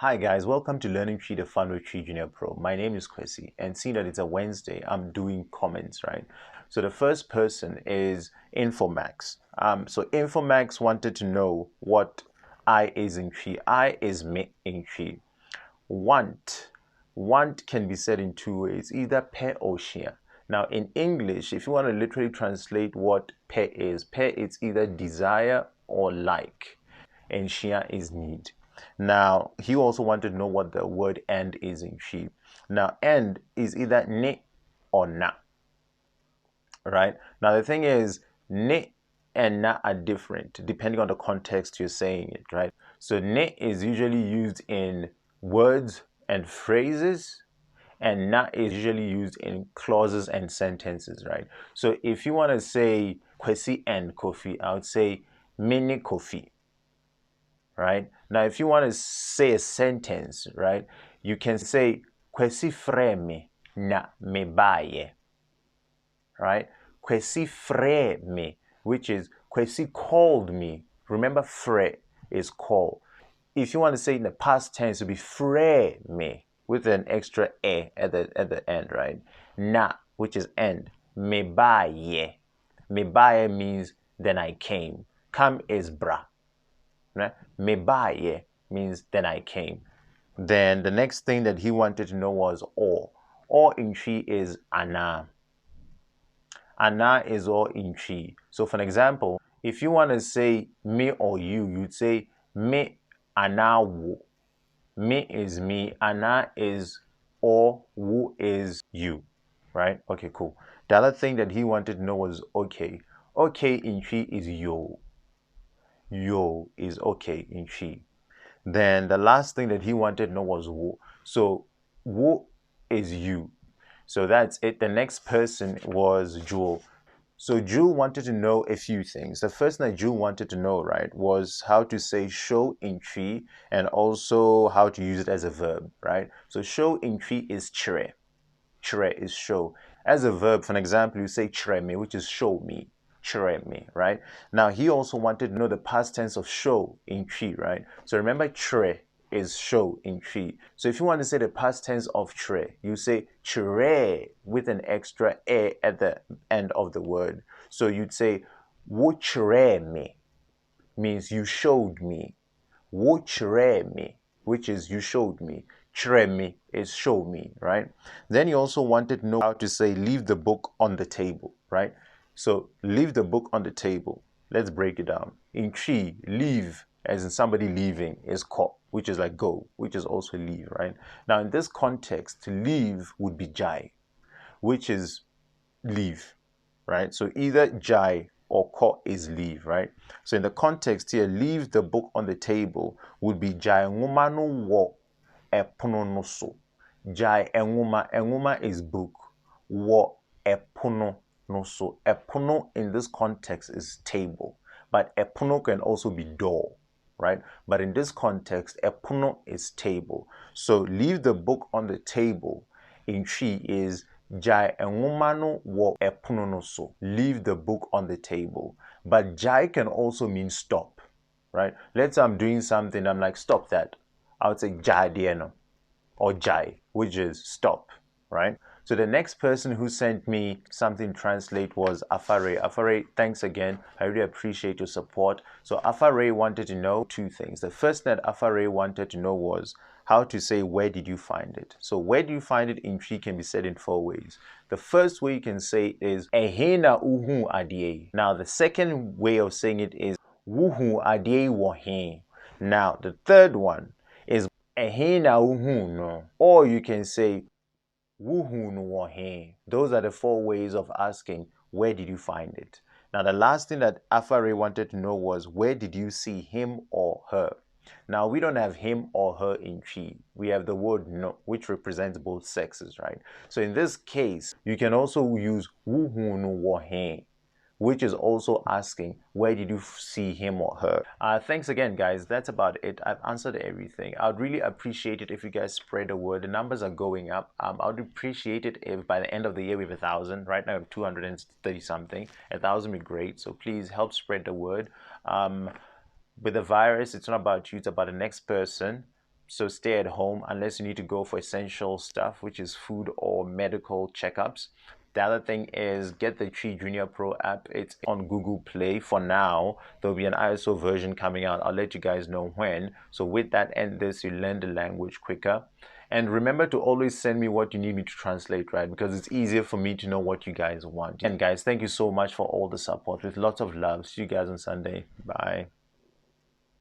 Hi guys, welcome to Learning TWI, the fun with TWI Junior Pro. My name is Kwasi, and seeing that it's a Wednesday, I'm doing comments, right? So the first person is Infomax. So Infomax wanted to know what I is in TWI. I is me in TWI. Want can be said in two ways, either pe or share. Now in English, if you want to literally translate what pe is it's either desire or like, and share is need. Now, he also wanted to know what the word and is in TWI. Now, and is either ne or na, right? Now, the thing is, ne and na are different depending on the context you're saying it, right? So, ne is usually used in words and phrases, and na is usually used in clauses and sentences, right? So, if you want to say Kwasi and Kofi, I would say mini Kofi. Right? Now, if you want to say a sentence, right, you can say Kwasi frɛɛ me na mebaeɛ. Right? Kwasi frɛɛ me, which is Kwasi called me. Remember, frɛɛ is call. If you want to say in the past tense, it would be frɛɛ me with an extra e at the end, right? Na, which is end. Mebaeɛ. Mebaeɛ means then I came. Come is bra. Mebaeɛ means then I came. Then the next thing that he wanted to know was or. Or in TWI is Anaa. Anaa is or in TWI. So for an example, if you want to say me or you, you'd say me Anaa wo. Me is me, Anaa is or, wo is you. Right? Okay, cool. The other thing that he wanted to know was okay. Okay in TWI is yo. Yo is okay in TWI. Then the last thing that he wanted to know was wo. So wo is you. So that's it. The next person was Jewel. So Jewel wanted to know a few things. The first thing that Jewel wanted to know, right, was how to say show in TWI and also how to use it as a verb, right? So show in TWI is kyerɛ. Kyerɛ is show. As a verb, for an example, you say kyerɛ me, which is show me. Kyerɛ me, right? Now, he also wanted to know the past tense of show in TWI, right? So remember, kyerɛ is show in TWI. So if you want to say the past tense of kyerɛ, you say kyerɛɛ with an extra e at the end of the word. So you'd say wo kyerɛɛ me, means you showed me. Wo kyerɛɛ me, which is you showed me. Kyerɛ me is show me, right? Then he also wanted to know how to say leave the book on the table, right? So leave the book on the table. Let's break it down. In TWI, leave, as in somebody leaving, is kɔ, which is like go, which is also leave, right? Now in this context, to leave would be Gyae, which is leave, right? So either Gyae or kɔ is leave, right? So in the context here, leave the book on the table would be Gyae nhoma no wɔ Ɛpono no so. Gyae nhoma. Nhoma is book. Wɔ Ɛpono no so. Ɛpono in this context is table, but Ɛpono can also be door, right? But in this context, Ɛpono is table. So leave the book on the table in TWI is Gyae nhoma no wɔ Ɛpono no so. Leave the book on the table. But Gyae can also mean stop, right? Let's say I'm doing something, I'm like, stop that. I would say Gyae adeɛ no, or Gyae, which is stop, right? So the next person who sent me something to translate was Afare. Afare, thanks again. I really appreciate your support. So Afare wanted to know two things. The first that Afare wanted to know was how to say where did you find it. So where do you find it in TWI can be said in four ways. The first way you can say is ɛhe na wohuu adeɛ. Now the second way of saying it is wohuu adeɛ wɔ he. Now the third one is ɛhe na wohuu no. Or you can say Wohuu no wɔ he. Those are the four ways of asking where did you find it. Now the last thing that Afare wanted to know was where did you see him or her. Now we don't have him or her in TWI. We have the word no, which represents both sexes, right? So in this case, you can also use wohuu no wɔ he, which is also asking where did you see him or her. Thanks again, guys. That's about it. I've answered everything. I'd really appreciate it if you guys spread the word. The numbers are going up. I would appreciate it if by the end of the year we have 1,000. Right now we have 230 something. 1,000 would be great. So please help spread the word. With the virus, it's not about you, it's about the next person. So stay at home unless you need to go for essential stuff, which is food or medical checkups. The other thing is get the TWI Junior Pro app. It's on Google Play for now. There'll be an ISO version coming out. I'll let you guys know when. So with that and this, you learn the language quicker. And remember to always send me what you need me to translate, right? Because it's easier for me to know what you guys want. And guys, thank you so much for all the support. With lots of love. See you guys on Sunday. Bye.